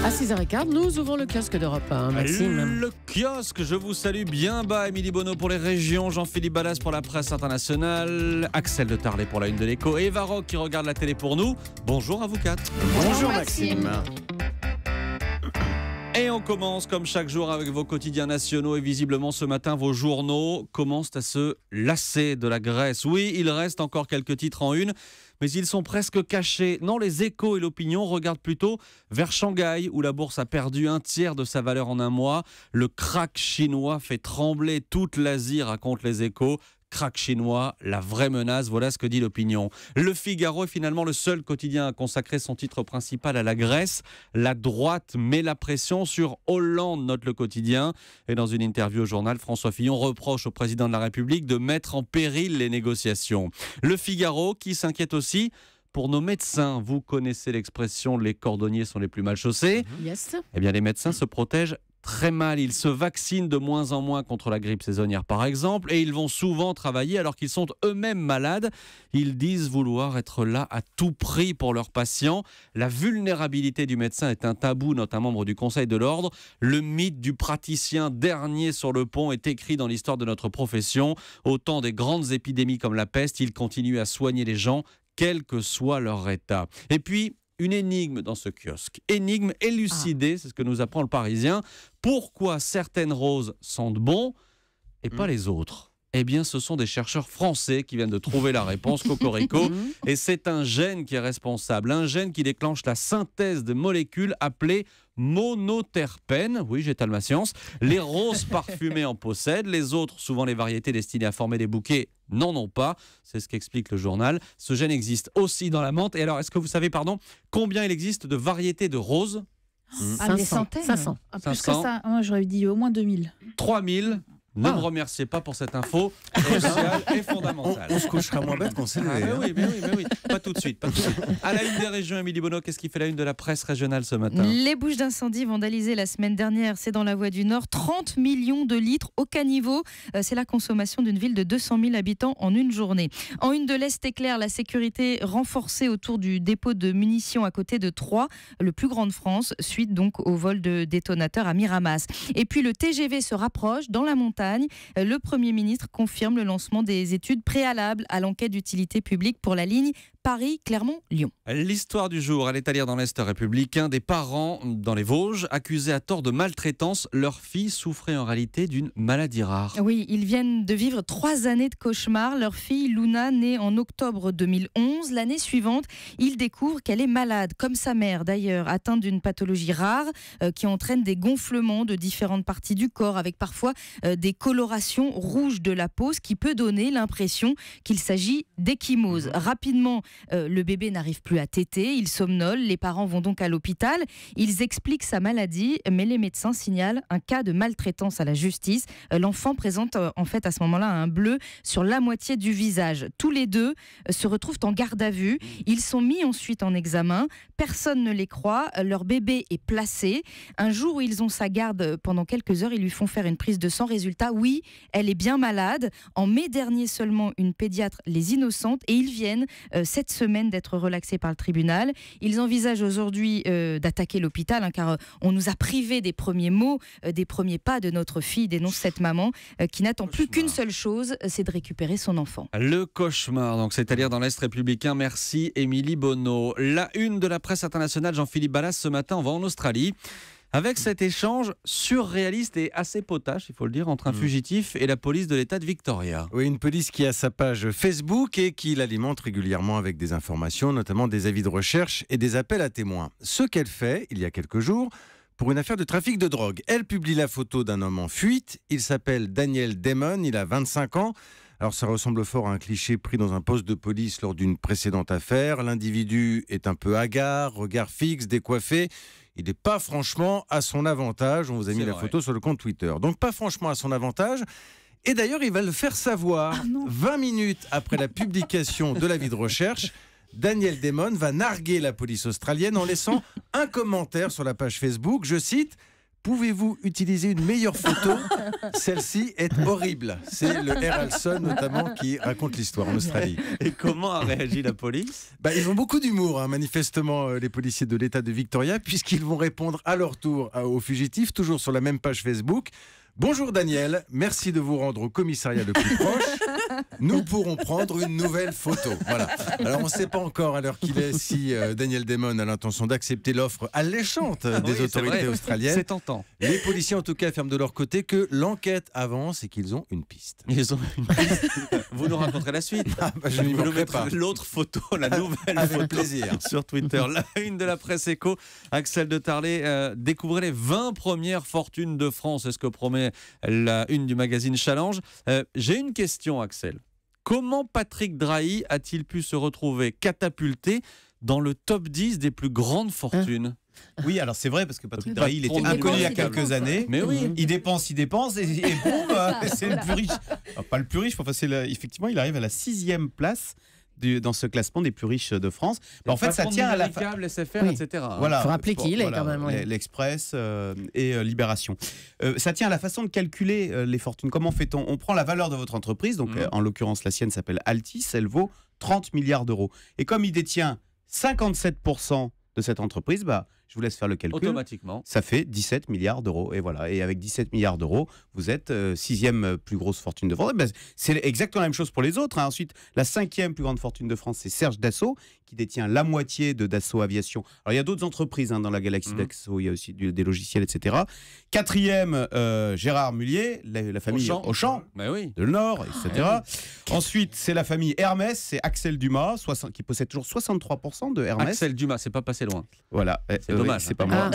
À 6h15, nous ouvrons le kiosque d'Europe 1, Maxime. Le kiosque, je vous salue bien bas. Émilie Bonneau pour les régions, Jean-Philippe Ballas pour la presse internationale, Axel de Tarlet pour la une de l'Écho et Eva Rock qui regarde la télé pour nous. Bonjour à vous quatre. Bonjour Maxime. Et on commence comme chaque jour avec vos quotidiens nationaux et visiblement ce matin vos journaux commencent à se lasser de la Grèce. Oui, il reste encore quelques titres en une, mais ils sont presque cachés. Non, les Échos et l'Opinion regardent plutôt vers Shanghai où la bourse a perdu un tiers de sa valeur en un mois. Le krach chinois fait trembler toute l'Asie, racontent les Échos. Krach chinois, la vraie menace, voilà ce que dit l'Opinion. Le Figaro est finalement le seul quotidien à consacrer son titre principal à la Grèce. La droite met la pression sur Hollande, note le quotidien. Et dans une interview au journal, François Fillon reproche au président de la République de mettre en péril les négociations. Le Figaro qui s'inquiète aussi pour nos médecins. Vous connaissez l'expression « les cordonniers sont les plus mal chaussés ». Yes. Eh bien, les médecins se protègent très mal. Ils se vaccinent de moins en moins contre la grippe saisonnière, par exemple, et ils vont souvent travailler alors qu'ils sont eux-mêmes malades. Ils disent vouloir être là à tout prix pour leurs patients. La vulnérabilité du médecin est un tabou, note un membre du Conseil de l'Ordre. Le mythe du praticien dernier sur le pont est écrit dans l'histoire de notre profession. Au temps des grandes épidémies comme la peste, ils continuent à soigner les gens, quel que soit leur état. Et puis, une énigme dans ce kiosque. Énigme élucidée, c'est ce que nous apprend le Parisien. Pourquoi certaines roses sentent bon et pas les autres ? Eh bien, ce sont des chercheurs français qui viennent de trouver la réponse, cocorico. Et c'est un gène qui est responsable. Un gène qui déclenche la synthèse de molécules appelées monoterpènes. Oui, j'étale ma science. Les roses parfumées en possèdent. Les autres, souvent les variétés destinées à former des bouquets, n'en ont pas. C'est ce qu'explique le journal. Ce gène existe aussi dans la menthe. Et alors, est-ce que vous savez, combien il existe de variétés de roses ? Des centaines. 500. Ah, plus 500. que ça. Moi, j'aurais dit au moins 2000. 3000. Ne me remerciez pas pour cette info cruciale et fondamentale. On se couchera moins bête qu'on s'est levé. Mais oui. Pas tout de suite. À la une des régions, Émilie Bonneau, qu'est-ce qui fait la une de la presse régionale ce matin ? Les bouches d'incendie vandalisées la semaine dernière, c'est dans la Voie du Nord. 30 millions de litres au caniveau. C'est la consommation d'une ville de 200 000 habitants en une journée. En une de l'Est éclair, la sécurité renforcée autour du dépôt de munitions à côté de Troyes, le plus grand de France, suite donc au vol de détonateurs à Miramas. Et puis le TGV se rapproche dans la montagne. Le Premier ministre confirme le lancement des études préalables à l'enquête d'utilité publique pour la ligne Paris-Clermont-Lyon. L'histoire du jour, elle est à lire dans l'Est républicain. Des parents dans les Vosges accusés à tort de maltraitance. Leur fille souffrait en réalité d'une maladie rare. Oui, ils viennent de vivre 3 années de cauchemar. Leur fille, Luna, née en octobre 2011. L'année suivante, ils découvrent qu'elle est malade, comme sa mère d'ailleurs, atteinte d'une pathologie rare qui entraîne des gonflements de différentes parties du corps, avec parfois des colorations rouges de la peau, ce qui peut donner l'impression qu'il s'agit d'échymose. Rapidement, le bébé n'arrive plus à téter, il somnole, les parents vont donc à l'hôpital, ils expliquent sa maladie, mais les médecins signalent un cas de maltraitance à la justice. L'enfant présente en fait à ce moment-là un bleu sur la moitié du visage. Tous les deux se retrouvent en garde à vue, ils sont mis ensuite en examen, personne ne les croit, leur bébé est placé. Un jour où ils ont sa garde pendant quelques heures, ils lui font faire une prise de sang. Résultat, oui, elle est bien malade. En mai dernier seulement, une pédiatre les innocente et ils viennent cette semaine d'être relaxés par le tribunal. Ils envisagent aujourd'hui d'attaquer l'hôpital car on nous a privés des premiers mots, des premiers pas de notre fille, dénonce cette maman qui n'attend plus qu'une seule chose, c'est de récupérer son enfant. Le cauchemar, donc c'est à dire dans l'Est républicain. Merci Émilie Bonneau. La une de la presse internationale, Jean-Philippe Ballas, ce matin, on va en Australie. Avec cet échange surréaliste et assez potache, il faut le dire, entre un fugitif et la police de l'État de Victoria. Oui, une police qui a sa page Facebook et qui l'alimente régulièrement avec des informations, notamment des avis de recherche et des appels à témoins. Ce qu'elle fait, il y a quelques jours, pour une affaire de trafic de drogue. Elle publie la photo d'un homme en fuite. Il s'appelle Daniel Damon, il a 25 ans. Alors ça ressemble fort à un cliché pris dans un poste de police lors d'une précédente affaire. L'individu est un peu hagard, regard fixe, décoiffé. Il n'est pas franchement à son avantage. On vous a mis la photo sur le compte Twitter. Donc pas franchement à son avantage. Et d'ailleurs, il va le faire savoir. 20 minutes après la publication de l'avis de recherche, Daniel Damon va narguer la police australienne en laissant un commentaire sur la page Facebook. Je cite: Pouvez-vous utiliser une meilleure photo? Celle-ci est horrible. C'est le Air Alson notamment qui raconte l'histoire en Australie. Et comment a réagi la police? Ils ont beaucoup d'humour, manifestement, les policiers de l'État de Victoria, puisqu'ils vont répondre à leur tour aux fugitifs, toujours sur la même page Facebook. Bonjour Daniel, merci de vous rendre au commissariat le plus proche. Nous pourrons prendre une nouvelle photo. Voilà. Alors on ne sait pas encore à l'heure qu'il est si Daniel Damon a l'intention d'accepter l'offre alléchante des autorités australiennes. C'est tentant. Les policiers en tout cas affirment de leur côté que l'enquête avance et qu'ils ont une piste. Ils ont une piste. Vous nous raconterez la suite. Je n'y Vous nous manquerai pas. mettrez l'autre photo, la nouvelle Avec photo plaisir. sur Twitter. La une de la presse éco, Axel de Tarlet, découvrez les 20 premières fortunes de France. C'est ce que promet la une du magazine Challenge. J'ai une question, Axel. Comment Patrick Drahi a-t-il pu se retrouver catapulté dans le top 10 des plus grandes fortunes? Oui, alors c'est vrai, parce que Patrick Drahi, il était Il inconnu il y a dépense, quelques années. Mais oui. Il dépense, et boum, c'est le plus riche. Enfin, pas le plus riche, enfin, effectivement, il arrive à la 6e place dans ce classement des plus riches de France. En fait, ça tient à la câble, SFR, Oui. etc. Voilà. Faut rappeler qui il est quand même. Oui. L'Express et Libération. Ça tient à la façon de calculer les fortunes. Comment fait-on? On prend la valeur de votre entreprise, donc en l'occurrence la sienne s'appelle Altis, elle vaut 30 milliards d'euros. Et comme il détient 57% de cette entreprise, je vous laisse faire le calcul. Automatiquement. Ça fait 17 milliards d'euros. Et voilà. Et avec 17 milliards d'euros, vous êtes 6e plus grosse fortune de France. C'est exactement la même chose pour les autres. Ensuite, la 5e plus grande fortune de France, c'est Serge Dassault, qui détient la moitié de Dassault Aviation. Alors, il y a d'autres entreprises dans la galaxie Dassault. Il y a aussi des logiciels, etc. 4e, Gérard Mullier, la famille Auchan, Oui. de Nord, etc. Ensuite, c'est la famille Hermès, c'est Axel Dumas, qui possède toujours 63% de Hermès. Axel Dumas, c'est pas passé loin. Voilà. C'est dommage. C'est pas moi.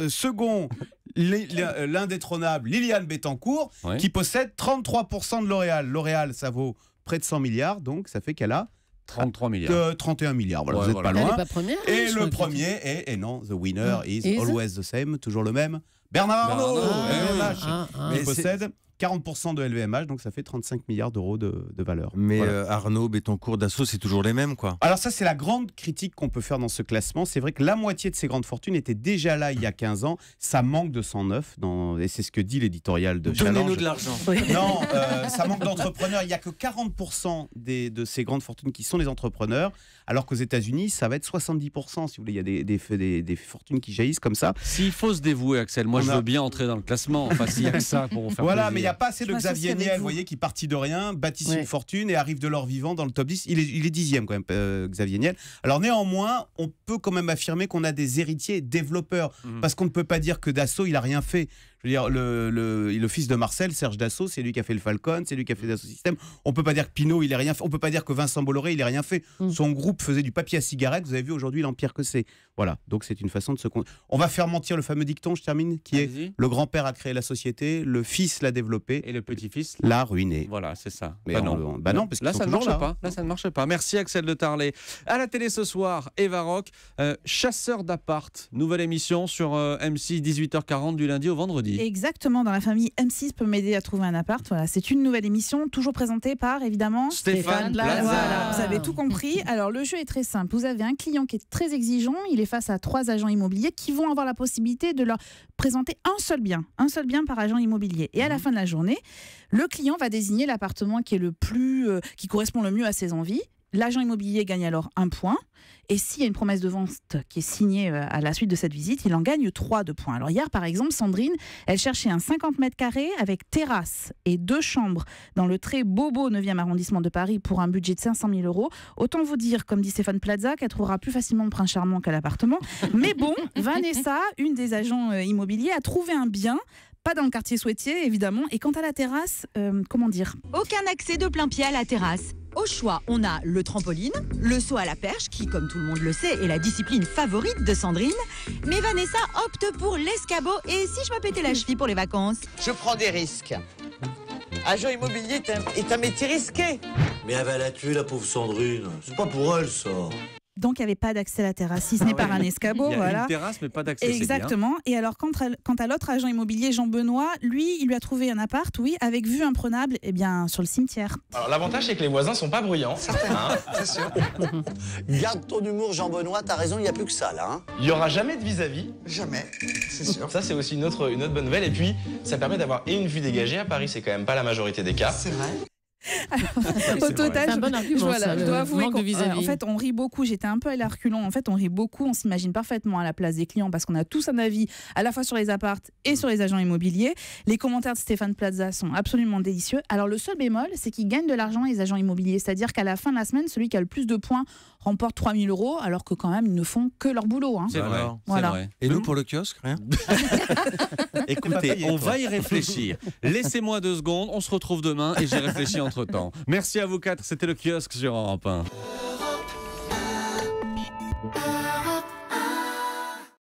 Second, l'indétrônable Liliane Bettencourt, qui possède 33% de L'Oréal. L'Oréal, ça vaut près de 100 milliards, donc ça fait qu'elle a 33 milliards. 31 milliards. Voilà, vous n'êtes pas Elle loin. n'est pas première. Et le premier est, et non, the winner is always the same, toujours le même, Bernard Arnault, LVMH. Il possède 40% de LVMH, donc ça fait 35 milliards d'euros de valeur. Mais Voilà. Arnaud, Bettencourt, Dassault, c'est toujours les mêmes, quoi. Alors ça, c'est la grande critique qu'on peut faire dans ce classement. C'est vrai que la moitié de ces grandes fortunes étaient déjà là il y a 15 ans. Ça manque de 109, et c'est ce que dit l'éditorial de Challenge. Donnez-nous de l'argent. Non, ça manque d'entrepreneurs. Il n'y a que 40% de ces grandes fortunes qui sont des entrepreneurs, alors qu'aux États-Unis, ça va être 70%. Si vous voulez, il y a des fortunes qui jaillissent comme ça. S'il faut se dévouer, Axel, moi je veux bien entrer dans le classement. Enfin, s'il y a que ça pour vous faire Voilà, plaisir. mais il n'y a pas assez de Je Xavier m'associe avec Niel, vous. vous voyez, qui partit de rien, bâtissent Ouais. une fortune et arrive de leur vivant dans le top 10. Il est 10e quand même, Xavier Niel. Alors néanmoins, on peut quand même affirmer qu'on a des héritiers développeurs, parce qu'on ne peut pas dire que Dassault, il n'a rien fait. Je veux dire, le fils de Marcel, Serge Dassault, c'est lui qui a fait le Falcon, c'est lui qui a fait Dassault Systèmes. On peut pas dire que Pinault, il n'a rien fait. On peut pas dire que Vincent Bolloré, il n'a rien fait. Son groupe faisait du papier à cigarette. Vous avez vu aujourd'hui l'empire que c'est. Voilà. Donc c'est une façon de se. On va faire mentir le fameux dicton, je termine, qui est Allez-y. le grand-père a créé la société, le fils l'a développée, Et le petit-fils. l'a ruiné. Voilà, c'est ça. Mais non. non, parce qu'ils Là, sont ça ne toujours marche là. pas. Là, ça ne marche pas. Merci Axel de Tarlet. À la télé ce soir, Eva Rock, chasseur d'appart. Nouvelle émission sur M6, 18h40 du lundi au vendredi. Exactement, dans la famille M6 peut m'aider à trouver un appart. Voilà, c'est une nouvelle émission, toujours présentée par, évidemment, Stéphane Plaza. Voilà, vous avez tout compris. Alors, le jeu est très simple. Vous avez un client qui est très exigeant. Il est face à 3 agents immobiliers qui vont avoir la possibilité de leur présenter un seul bien par agent immobilier. Et à la fin de la journée, le client va désigner l'appartement qui est qui correspond le mieux à ses envies. L'agent immobilier gagne alors 1 point. Et s'il y a une promesse de vente qui est signée à la suite de cette visite, il en gagne 3 de points. Alors hier, par exemple, Sandrine, elle cherchait un 50 mètres carrés avec terrasse et 2 chambres dans le très beau 9e arrondissement de Paris pour un budget de 500 000 €. Autant vous dire, comme dit Stéphane Plaza, qu'elle trouvera plus facilement le prince charmant qu'à l'appartement. Mais bon, Vanessa, une des agents immobiliers, a trouvé un bien. Pas dans le quartier Souhaitier, évidemment. Et quant à la terrasse, comment dire ? Aucun accès de plein pied à la terrasse. Au choix, on a le trampoline, le saut à la perche, qui, comme tout le monde le sait, est la discipline favorite de Sandrine. Mais Vanessa opte pour l'escabeau. Et si je me pétais la cheville pour les vacances ? Je prends des risques. Agent immobilier est un métier risqué. Mais elle va la tuer, la pauvre Sandrine. C'est pas pour elle, ça. Donc, il n'y avait pas d'accès à la terrasse, si ce n'est par un escabeau. Il y a voilà. une terrasse, mais pas d'accès. Exactement. Et alors, quant à l'autre agent immobilier, Jean-Benoît, lui, il lui a trouvé un appart, oui, avec vue imprenable, sur le cimetière. Alors, l'avantage, c'est que les voisins sont pas bruyants. Certainement, c'est sûr. Garde ton humour, Jean-Benoît, t'as raison, il n'y a plus que ça, là. Hein. Il n'y aura jamais de vis-à-vis. Jamais, c'est sûr. Ça, c'est aussi une autre bonne nouvelle. Et puis, ça permet d'avoir une vue dégagée. À Paris, c'est quand même pas la majorité des cas. C'est vrai. Au total, c'est un bon argument, ça, je dois le avouer manque de vis-à-vis. en fait, on rit beaucoup. J'étais un peu à l'arculon. En fait, on rit beaucoup. On s'imagine parfaitement à la place des clients parce qu'on a tous un avis à la fois sur les appartes et sur les agents immobiliers. Les commentaires de Stéphane Plaza sont absolument délicieux. Alors, le seul bémol, c'est qu'ils gagnent de l'argent, les agents immobiliers. C'est-à-dire qu'à la fin de la semaine, celui qui a le plus de points remporte 3 000 €, alors que quand même, ils ne font que leur boulot. Hein. C'est vrai. Voilà. C'est vrai. Et nous, pour le kiosque, rien. Écoutez, on va y réfléchir. Laissez-moi 2 secondes, on se retrouve demain et j'y réfléchis entre-temps. Merci à vous 4, c'était le kiosque sur Europe 1.